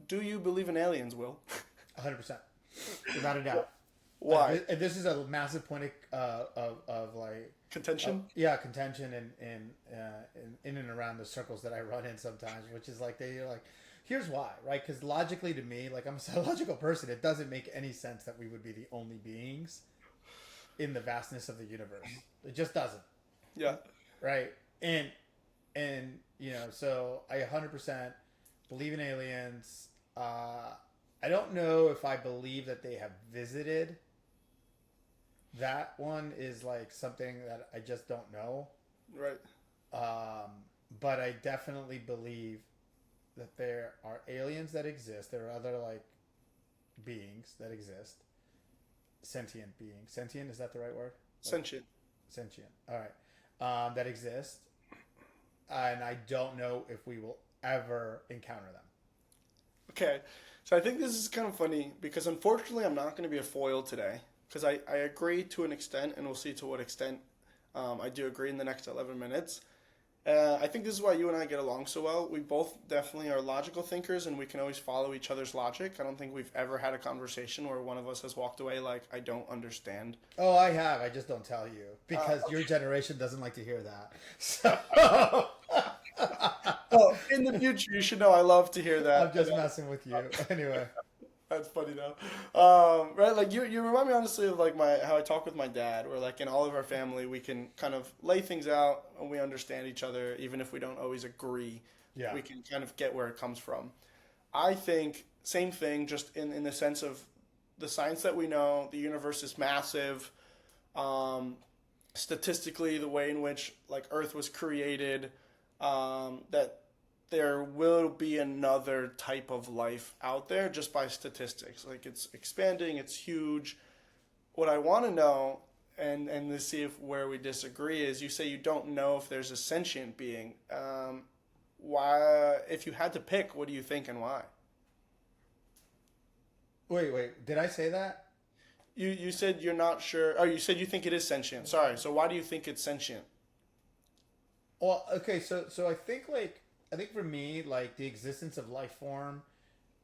do you believe in aliens, Will? 100%, without a doubt. Why? This is a massive point of like Contention? yeah, contention in and around the circles that I run in sometimes, which is like they're like, here's why, right? Because logically to me, like I'm a psychological person, it doesn't make any sense that we would be the only beings in the vastness of the universe. It just doesn't, Yeah. right? And so I 100% believe in aliens. I don't know if I believe that they have visited. That one is like something that I just don't know. Right. But I definitely believe that there are aliens that exist. There are other like beings that exist. Sentient beings. Sentient, is that the right word? Like, Sentient. sentient. All right. That exist. And I don't know if we will ever encounter them. Okay. So I think this is kind of funny because unfortunately I'm not going to be a foil today because I agree to an extent and we'll see to what extent I do agree in the next 11 minutes. I think this is why you and I get along so well. We both definitely are logical thinkers and we can always follow each other's logic. I don't think we've ever had a conversation where one of us has walked away like, I don't understand. Oh, I have. I just don't tell you because your generation doesn't like to hear that. So Oh, in the future, you should know I love to hear that. I'm just messing with you. Anyway. That's funny though. Right, like you remind me honestly of like my how I talk with my dad, where like in all of our family we can kind of lay things out and we understand each other, even if we don't always agree. Yeah. We can kind of get where it comes from. I think same thing, just in the sense of the science that we know, the universe is massive. Statistically, the way in which like Earth was created, that there will be another type of life out there just by statistics. Like it's expanding, it's huge. What I want to know, and to see if where we disagree is, you say you don't know if there's a sentient being. Why, if you had to pick, what do you think and why? Wait. Did I say that? You said you're not sure. Oh, you said you think it is sentient. Sorry. So why do you think it's sentient? Well, okay, so I think for me, like the existence of life form,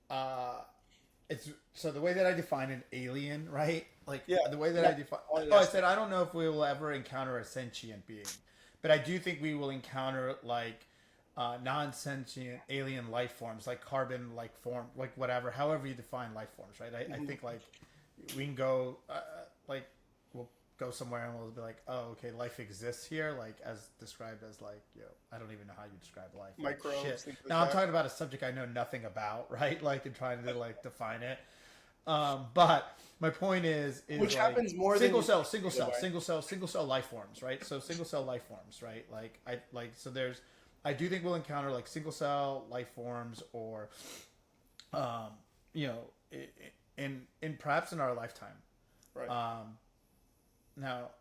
uh, it's so the way that I define an alien, right? Like Yeah. the way that Yeah. I define. Oh, Oh, I yes. said I don't know if we will ever encounter a sentient being, but I do think we will encounter like non-sentient alien life forms, like carbon like form, like whatever, however you define life forms, right? I think like we can go like we'll go somewhere and we'll be like, oh, okay, life exists here, like as described as like, I don't even know how you describe life. Like, Microbes, shit. things like Now I'm that. talking about a subject I know nothing about, right? Like, and trying to like define it. But my point is Which like happens more than single you cell, think, single by the cell, way. single cell, single cell life forms, right? So single cell life forms, right? Like so there's, I do think we'll encounter like single cell life forms or, um, you know, in perhaps in our lifetime. Right. Now,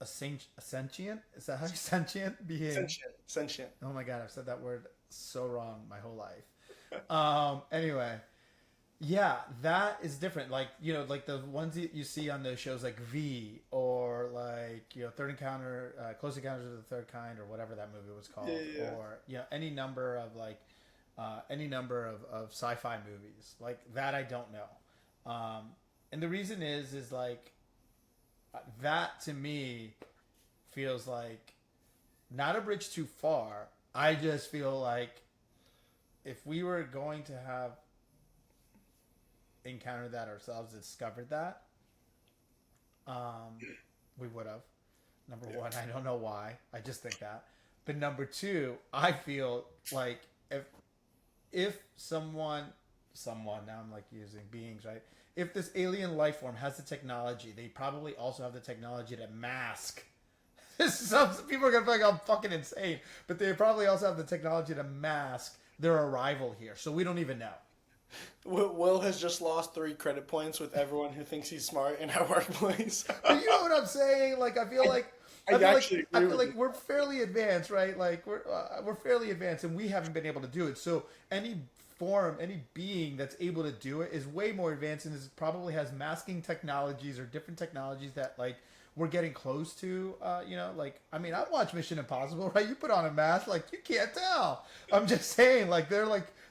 a sentient, is that how you sentient being? Sentient. Sentient. Oh my god, I've said that word so wrong my whole life. Anyway, yeah, that is different. Like like the ones you see on those shows, like V or like Third Encounter, Close Encounters of the Third Kind, or whatever that movie was called, Yeah, yeah, yeah. or any number of like any number of sci-fi movies like that. I don't know, and the reason is like that to me feels like not a bridge too far. I just feel like if we were going to have encountered that ourselves, discovered that, we would have. Number Yeah. one, I don't know why. I just think that. But number two, I feel like if someone now I'm like using beings, right? If this alien life form has the technology, they probably also have the technology to mask. Some people are gonna feel like I'm fucking insane, but they probably also have the technology to mask their arrival here, so we don't even know. Will has just lost 3 credit points with everyone who thinks he's smart in our workplace. But you know what I'm saying? Like I feel like I actually I agree feel with like you. we're fairly advanced, right? Like we're fairly advanced, and we haven't been able to do it. So any form, any being that's able to do it is way more advanced, and is probably has masking technologies or different technologies that like we're getting close to. Like I mean, I watch Mission Impossible, right? You put on a mask, like you can't tell. I'm just saying, like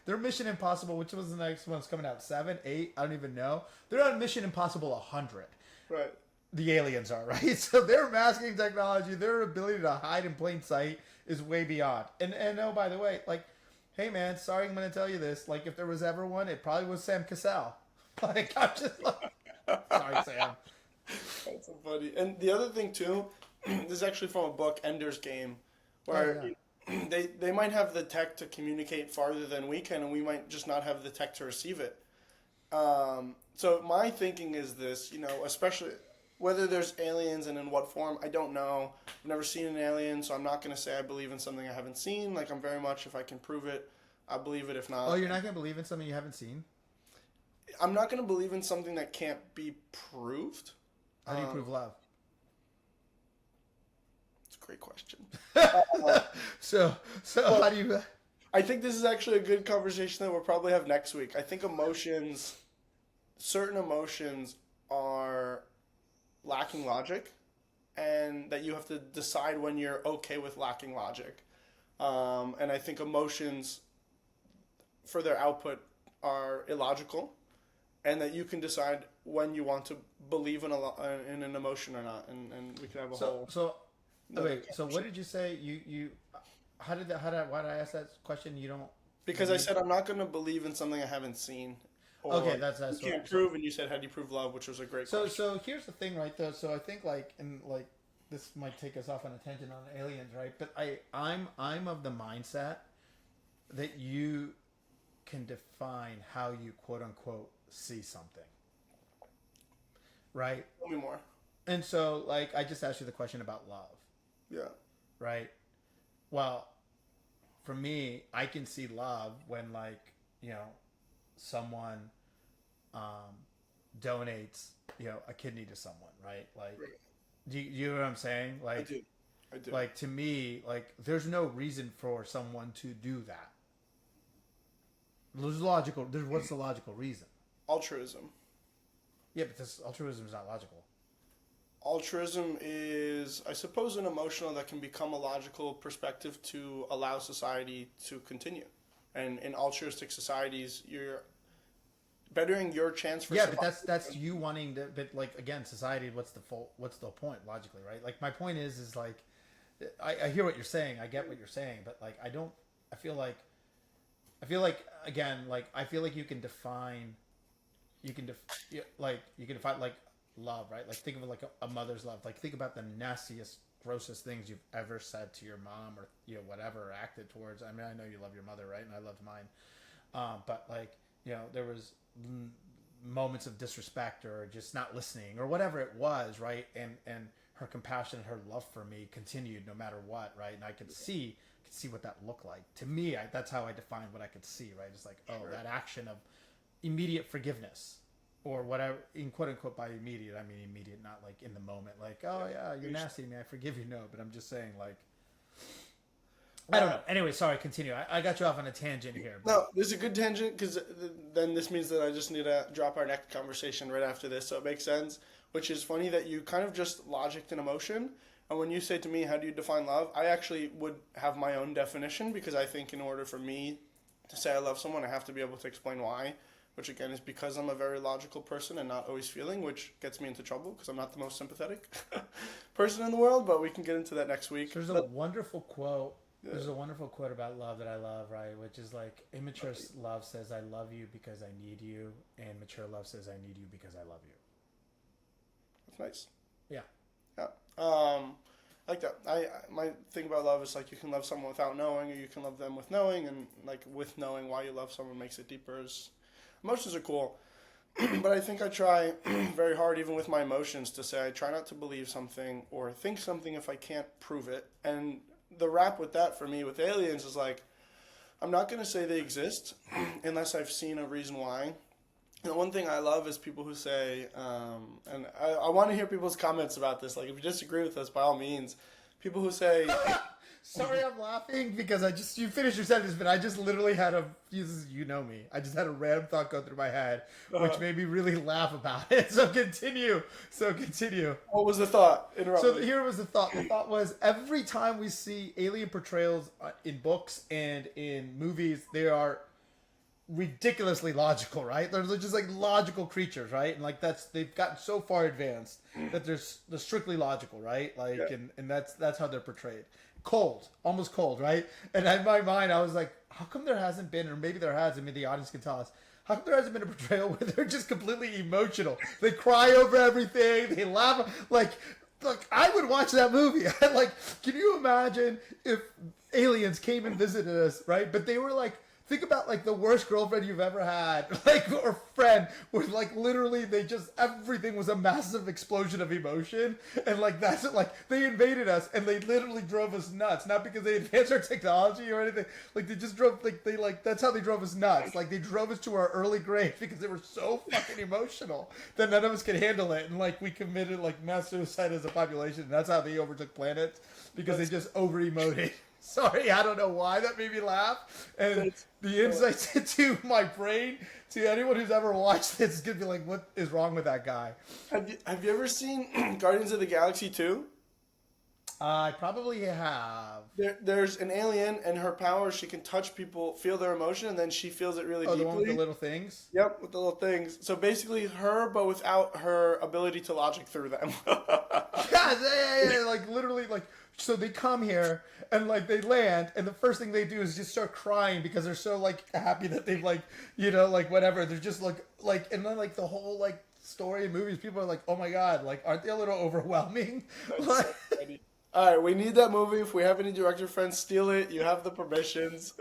They're Mission Impossible, which was the next one's coming out? 7, 8? I don't even know. They're on Mission Impossible 100. Right. The aliens are, right? So their masking technology, their ability to hide in plain sight is way beyond. And oh, by the way, like, hey man, sorry I'm going to tell you this. Like, if there was ever one, it probably was Sam Cassell. Like, I'm just like, sorry, Sam. That's so funny. And the other thing too, this is actually from a book, Ender's Game, where they might have the tech to communicate farther than we can, and we might just not have the tech to receive it. So my thinking is this, especially whether there's aliens and in what form, I don't know. I've never seen an alien, so I'm not going to say I believe in something I haven't seen. Like, I'm very much, if I can prove it, I believe it. If not... Oh, you're not going to believe in something you haven't seen? I'm not going to believe in something that can't be proved. How do you prove love? It's a great question. So how do you... I think this is actually a good conversation that we'll probably have next week. I think certain emotions are lacking logic, and that you have to decide when you're okay with lacking logic. And I think emotions, for their output, are illogical, and that you can decide when you want to believe in an emotion or not, and we can have a whole. So what did you say? Why did I ask that question? You don't. Because I said I'm not going to believe in something I haven't seen. Or okay, that's you can't prove, and you said how do you prove love, which was a great question. So here's the thing, right? Though, so I think this might take us off on a tangent on aliens, right? But I'm of the mindset that you can define how you quote unquote see something, right? Tell me more. And so, like, I just asked you the question about love. Yeah. Right. Well, for me, I can see love when, like, someone donates, a kidney to someone, right? Like, right. Do you know what I'm saying? Like, I do. Like, to me, like, there's no reason for someone to do that. What's the logical reason? Altruism. Yeah, but altruism is not logical. Altruism is, I suppose, an emotional that can become a logical perspective to allow society to continue. And in altruistic societies, you're bettering your chance for survival. But that's you wanting to. But, like, again, society. What's the point logically, right? Like, my point is like, I hear what you're saying. I get what you're saying, but, like, I feel like again, like, I feel like you can define like love, right? Like, think of it like a mother's love. Like, think about the nastiest, grossest things you've ever said to your mom, or whatever, or acted towards. I mean, I know you love your mother, right? And I loved mine, but, like, there was moments of disrespect or just not listening or whatever it was, right? And her compassion and her love for me continued no matter what, right? And I could see what that looked like. To me, that's how I define what I could see, right? It's like, that action of immediate forgiveness, or whatever, in quote unquote, by immediate, I mean immediate, not like in the moment, like, oh yeah, you're nasty to me, I forgive you. No, but I'm just saying, like, I don't know. Anyway, sorry, continue. I got you off on a tangent here. But... No, this is a good tangent, because then this means that I just need to drop our next conversation right after this, so it makes sense. Which is funny that you kind of just logicked an emotion, and when you say to me, how do you define love, I actually would have my own definition, because I think in order for me to say I love someone, I have to be able to explain why. Which, again, is because I'm a very logical person and not always feeling, which gets me into trouble because I'm not the most sympathetic person in the world, but we can get into that next week. There's a wonderful quote. Yeah. There's a wonderful quote about love that I love, right? Which is like, immature love says, I love you because I need you, and mature love says, I need you because I love you. That's nice. Yeah. Yeah. I like that. My thing about love is, like, you can love someone without knowing, or you can love them with knowing, and, like, with knowing why you love someone makes it deeper. Emotions are cool, but I think I try very hard, even with my emotions, to say I try not to believe something or think something if I can't prove it. And the rap with that for me with aliens is, like, I'm not going to say they exist unless I've seen a reason why. And one thing I love is people who say, and I want to hear people's comments about this. Like, if you disagree with us, by all means. People who say... Sorry, I'm laughing because you finished your sentence, but I just literally had you know me. I just had a random thought go through my head, which made me really laugh about it. So continue. What was the thought? So here was the thought. The thought was, every time we see alien portrayals in books and in movies, they are ridiculously logical, right? They're just like logical creatures, right? And like they've gotten so far advanced that they're strictly logical, right? Like Yeah. and that's how they're portrayed. Cold, almost cold, right? And in my mind, I was like, how come there hasn't been, or maybe there has, I mean, the audience can tell us, how come there hasn't been a portrayal where they're just completely emotional? They cry over everything, they laugh, like I would watch that movie. Like, can you imagine if aliens came and visited us, right? But they were like, think about like the worst girlfriend you've ever had, like, or friend, where like literally they just everything was a massive explosion of emotion, and like that's it. Like they invaded us and they literally drove us nuts, not because they advanced our technology or anything. Like they just drove like that's how they drove us nuts. Like they drove us to our early grave because they were so fucking emotional that none of us could handle it, and like we committed like mass suicide as a population. And that's how they overtook planets because they just over emoted. Sorry, I don't know why that made me laugh. And the insights into my brain to anyone who's ever watched this is gonna be like, what is wrong with that guy? Have you ever seen Guardians of the Galaxy 2? I probably have. There's an alien, and her power, she can touch people, feel their emotion, and then she feels it really Oh, deeply. the one with the little things? Yep, with the little things. So basically, her, but without her ability to logic through them. Yeah, like literally, like, so they come here and like they land, and the first thing they do is just start crying because they're so like happy that they've like, you know, like whatever. They're just like, and then like the whole like story in movies, people are like, oh my god, like, aren't they a little overwhelming? Like, All right, we need that movie. If we have any director friends, steal it. You have the permissions.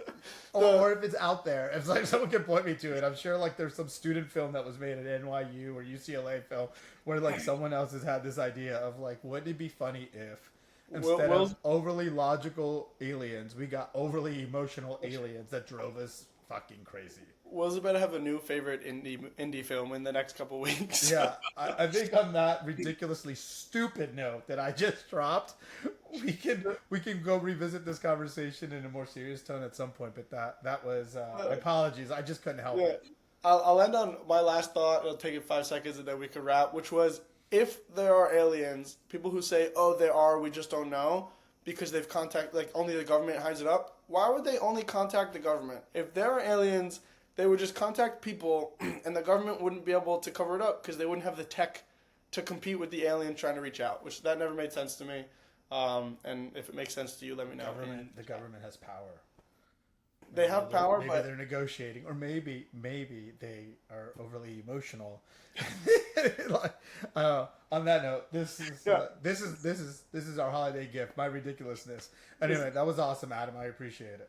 or if it's out there, if like someone can point me to it, I'm sure like there's some student film that was made at NYU or UCLA film where like someone else has had this idea of like, wouldn't it be funny if instead of overly logical aliens, we got overly emotional aliens that drove us fucking crazy. Will's about to have a new favorite indie film in the next couple weeks. Yeah, I think on that ridiculously stupid note that I just dropped, we can go revisit this conversation in a more serious tone at some point. But that was my apologies. I just couldn't help it. I'll end on my last thought. It'll take it 5 seconds, and then we can wrap. Which was, if there are aliens, people who say, "Oh, there are, we just don't know," because they've contacted, like, only the government hides it up. Why would they only contact the government? If there are aliens, they would just contact people, and the government wouldn't be able to cover it up because they wouldn't have the tech to compete with the alien trying to reach out. Which that never made sense to me. And if it makes sense to you, let me know. The government has power. They have power, maybe but they're negotiating, or maybe they are overly emotional. Like, on that note, this is our holiday gift, my ridiculousness. Anyway, that was awesome, Adam. I appreciate it.